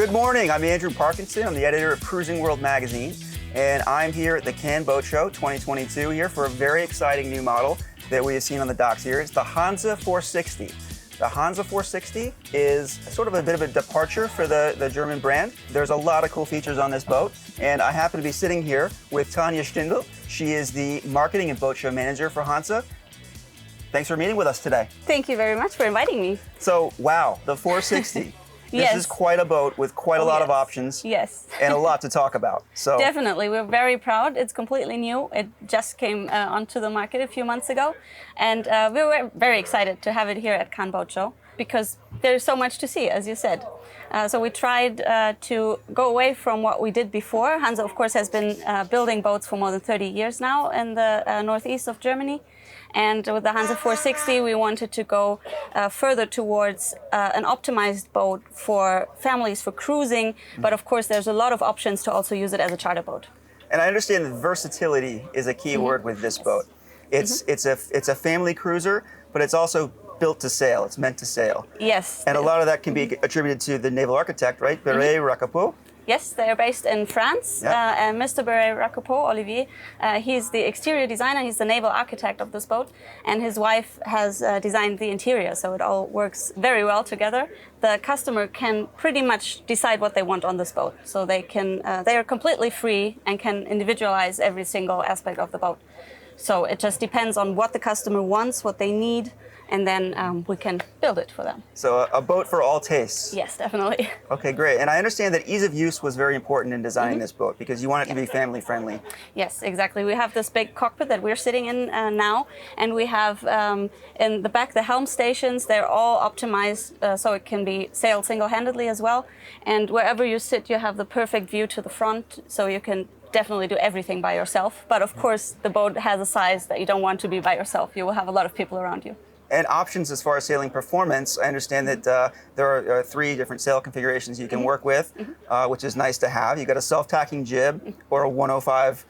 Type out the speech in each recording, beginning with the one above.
Good morning, I'm Andrew Parkinson. I'm the editor of Cruising World magazine, and I'm here at the Cannes Boat Show 2022 here for a very exciting new model that we have seen on the docks here. It's the Hanse 460. The Hanse 460 is sort of a bit of a departure for the German brand. There's a lot of cool features on this boat, and I happen to be sitting here with Tanja Stindl. She is the marketing and boat show manager for Hanse. Thanks for meeting with us today. Thank you very much for inviting me. So, wow, the 460. Yes. This is quite a boat with quite a lot of options. Yes. And a lot to talk about. So definitely, we're very proud. It's completely new. It just came onto the market a few months ago, and we were very excited to have it here at Cannes Boat Show because there's so much to see, as you said. So we tried to go away from what we did before. Hanse, of course, has been building boats for more than 30 years now in the northeast of Germany. And with the Hanse 460, we wanted to go further towards an optimized boat for families, for cruising. But of course, there's a lot of options to also use it as a charter boat. And I understand that versatility is a key word with this boat. It's a family cruiser, but it's also built to sail. It's meant to sail. Yes. And a lot of that can be attributed to the naval architect, right? Beret-Racappeau. Yes, they are based in France. And Mr. Beret-Racappeau, Olivier, he's the exterior designer. He's the naval architect of this boat. And his wife has designed the interior, so it all works very well together. The customer can pretty much decide what they want on this boat. So they are completely free and can individualize every single aspect of the boat. So it just depends on what the customer wants, what they need, and then we can build it for them. So a boat for all tastes. Yes, definitely. Okay, great. And I understand that ease of use was very important in designing this boat because you want it to be family friendly. Yes, exactly. We have this big cockpit that we're sitting in now, and we have in the back the helm stations. They're all optimized so it can be sailed single-handedly as well. And wherever you sit, you have the perfect view to the front, so you can definitely do everything by yourself. But of course, the boat has a size that you don't want to be by yourself. You will have a lot of people around you. And options as far as sailing performance, I understand that there are 3 different sail configurations you can work with, which is nice to have. You've got a self-tacking jib or a 105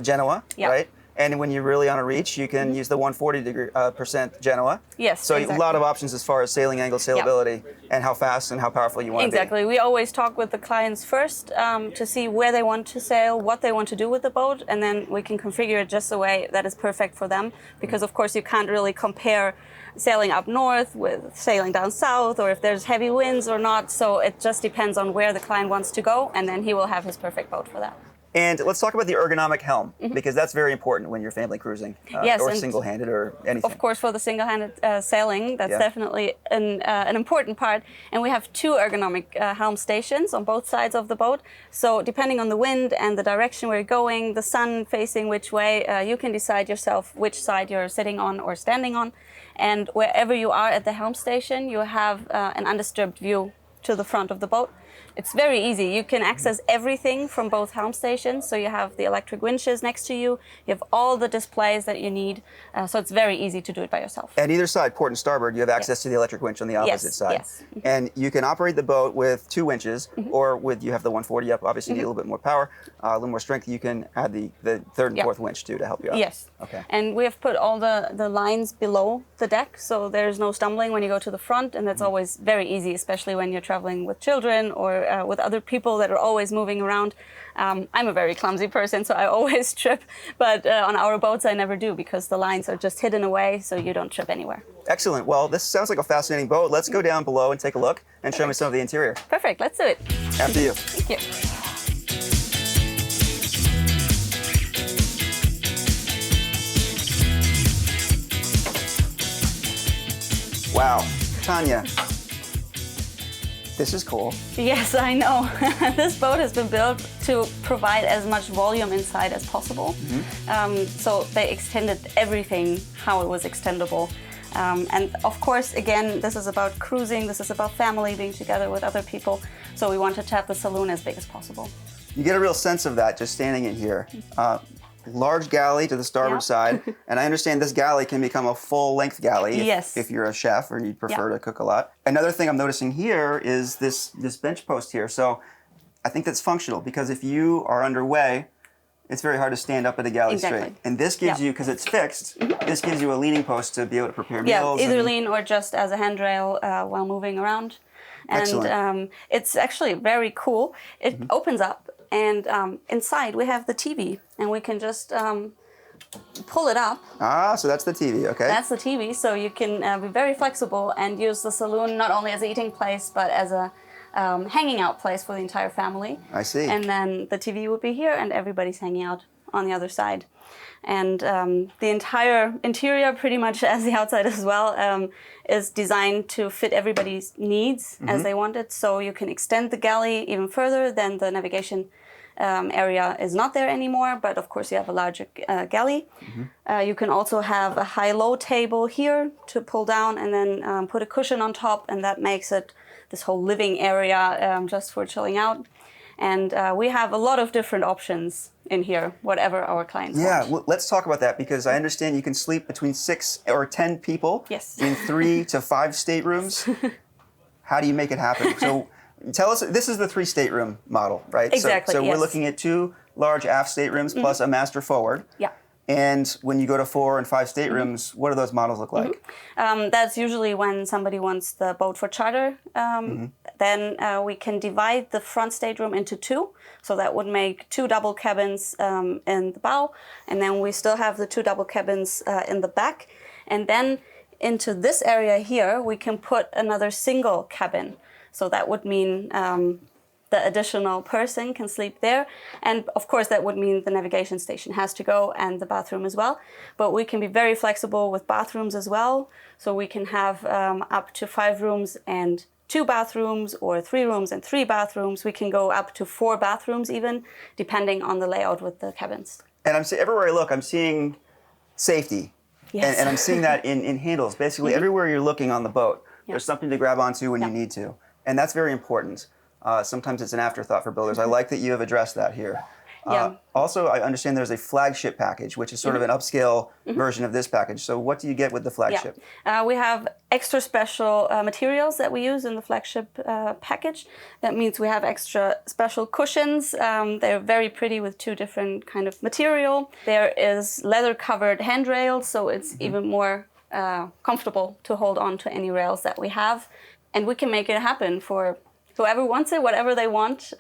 Genoa, right? And when you're really on a reach, you can use the 140% Genoa. Yes, so exactly. a lot of options as far as sailing angle, sailability, and how fast and how powerful you want to be. Exactly. We always talk with the clients first to see where they want to sail, what they want to do with the boat, and then we can configure it just the way that is perfect for them. Because of course you can't really compare sailing up north with sailing down south, or if there's heavy winds or not. So it just depends on where the client wants to go, and then he will have his perfect boat for that. And let's talk about the ergonomic helm, because that's very important when you're family cruising, yes, or single-handed or anything. Of course, for the single-handed sailing, that's definitely an important part. And we have 2 ergonomic helm stations on both sides of the boat. So depending on the wind and the direction we're going, the sun facing which way, you can decide yourself which side you're sitting on or standing on. And wherever you are at the helm station, you have an undisturbed view to the front of the boat. It's very easy. You can access everything from both helm stations. So you have the electric winches next to you. You have all the displays that you need. So it's very easy to do it by yourself. And either side, port and starboard, you have access to the electric winch on the opposite side. Yes. And you can operate the boat with 2 winches, or with, you have the 140 up, obviously you need a little bit more power, a little more strength. You can add the 3rd and 4th winch too to help you out. Yes. Okay. And we have put all the lines below the deck, so there's no stumbling when you go to the front, and that's always very easy, especially when you're traveling with children or with other people that are always moving around. I'm a very clumsy person, so I always trip, but on our boats I never do because the lines are just hidden away, so you don't trip anywhere. Excellent. Well, this sounds like a fascinating boat. Let's go down below and take a look and show me some of the interior. Perfect. Let's do it. After you. Thank you. Wow, Tanja, this is cool. Yes, I know. This boat has been built to provide as much volume inside as possible. So they extended everything how it was extendable. And of course, again, this is about cruising, this is about family, being together with other people. So we wanted to have the saloon as big as possible. You get a real sense of that just standing in here. Large galley to the starboard side, and I understand this galley can become a full-length galley if you're a chef or you prefer to cook a lot. Another thing I'm noticing here is this bench post here. So I think that's functional because if you are underway, it's very hard to stand up at a galley straight. And this gives you, because it's fixed, this gives you a leaning post to be able to prepare meals. Yeah, either lean or just as a handrail while moving around. Excellent. It's actually very cool. It opens up, and inside we have the TV, and we can just pull it up. Ah, so that's the TV, okay. That's the TV, so you can be very flexible and use the saloon not only as an eating place, but as a hanging out place for the entire family. I see. And then the TV would be here, and everybody's hanging out on the other side. And the entire interior, pretty much as the outside as well, is designed to fit everybody's needs as they want it. So you can extend the galley even further than the navigation area is not there anymore, but of course you have a larger galley. You can also have a high-low table here to pull down and then put a cushion on top, and that makes it this whole living area just for chilling out. And we have a lot of different options in here, whatever our clients want. Yeah, well, let's talk about that, because I understand you can sleep between 6 or 10 people in 3 to 5 staterooms. How do you make it happen? So tell us, this is the 3 stateroom model, right? Exactly, So yes. we're looking at 2 large aft staterooms plus a master forward. Yeah. And when you go to 4 and 5 staterooms, what do those models look like? That's usually when somebody wants the boat for charter. Then we can divide the front stateroom into 2. So that would make 2 double cabins in the bow. And then we still have the 2 double cabins in the back. And then into this area here, we can put another single cabin. So that would mean the additional person can sleep there. And of course, that would mean the navigation station has to go and the bathroom as well. But we can be very flexible with bathrooms as well. So we can have up to 5 rooms and 2 bathrooms, or 3 rooms and 3 bathrooms. We can go up to 4 bathrooms even, depending on the layout with the cabins. And everywhere I look, I'm seeing safety. Yes. And I'm seeing that in handles. Basically, everywhere you're looking on the boat, there's something to grab onto when you need to. And that's very important. Sometimes it's an afterthought for builders. I like that you have addressed that here. Also, I understand there's a flagship package, which is sort of an upscale version of this package. So what do you get with the flagship? We have extra special materials that we use in the flagship package. That means we have extra special cushions. They're very pretty with 2 different kind of material. There is leather-covered handrails, so it's even more comfortable to hold on to any rails that we have. And we can make it happen for whoever wants it, whatever they want.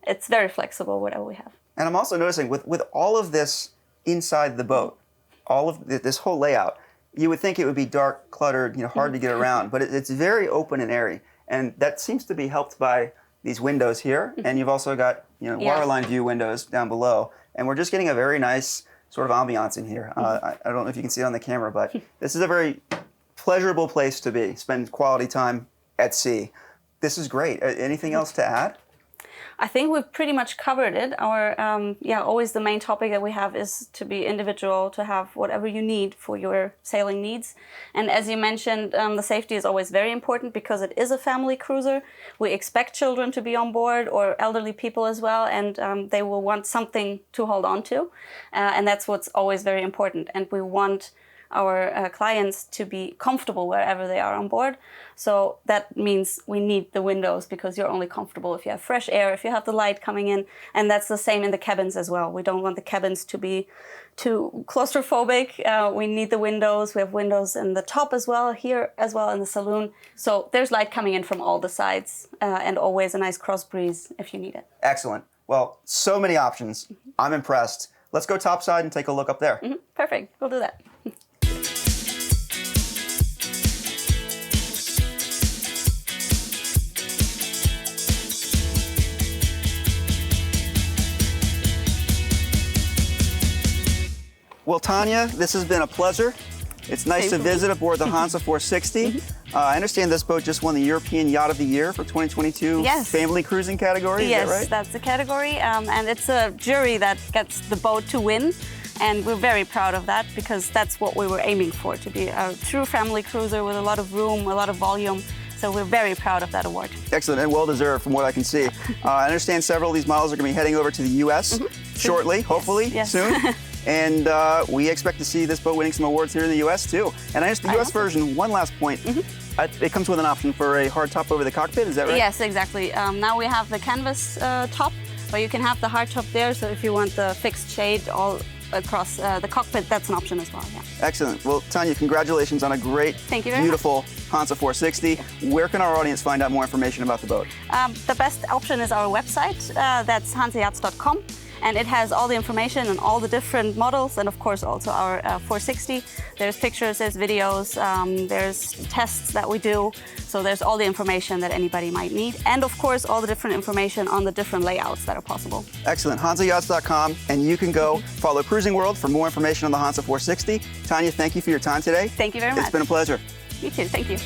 It's very flexible, whatever we have. And I'm also noticing with all of this inside the boat, all of this whole layout, you would think it would be dark, cluttered, hard to get around, but it's very open and airy. And that seems to be helped by these windows here. And you've also got waterline view windows down below. And we're just getting a very nice sort of ambiance in here. I don't know if you can see it on the camera, but this is a very pleasurable place to be, spend quality time at sea. This is great. Anything else to add? I think we've pretty much covered it. Our always the main topic that we have is to be individual, to have whatever you need for your sailing needs. And as you mentioned, the safety is always very important because it is a family cruiser. We expect children to be on board, or elderly people as well, and they will want something to hold on to. And that's what's always very important. And we want our clients to be comfortable wherever they are on board. So that means we need the windows, because you're only comfortable if you have fresh air, if you have the light coming in. And that's the same in the cabins as well. We don't want the cabins to be too claustrophobic. We need the windows. We have windows in the top as well, here as well in the saloon. So there's light coming in from all the sides, and always a nice cross breeze if you need it. Excellent. Well, so many options. I'm impressed. Let's go topside and take a look up there. Perfect. We'll do that. Well, Tanya, this has been a pleasure. It's nice to visit aboard the Hanse 460. I understand this boat just won the European Yacht of the Year for 2022 family cruising category. Yes, is that right? That's the category, and it's a jury that gets the boat to win. And we're very proud of that, because that's what we were aiming for, to be a true family cruiser with a lot of room, a lot of volume. So we're very proud of that award. Excellent, and well-deserved from what I can see. I understand several of these models are going to be heading over to the U.S. shortly, hopefully, soon. And we expect to see this boat winning some awards here in the U.S. too. And I understand the U.S. version, one last point, it comes with an option for a hard top over the cockpit, is that right? Yes, exactly. Now we have the canvas top, but you can have the hard top there. So if you want the fixed shade all across the cockpit, that's an option as well. Yeah. Excellent. Well, Tanya, congratulations on a great, Thank you very beautiful Hanse 460. Where can our audience find out more information about the boat? The best option is our website. That's hanseyachts.com. And it has all the information on all the different models, and of course also our 460. There's pictures, there's videos, there's tests that we do. So there's all the information that anybody might need, and of course all the different information on the different layouts that are possible. Excellent. HanseYachts.com, and you can go follow Cruising World for more information on the Hanse 460. Tanya, thank you for your time today. Thank you very much. It's been a pleasure. You too. Thank you.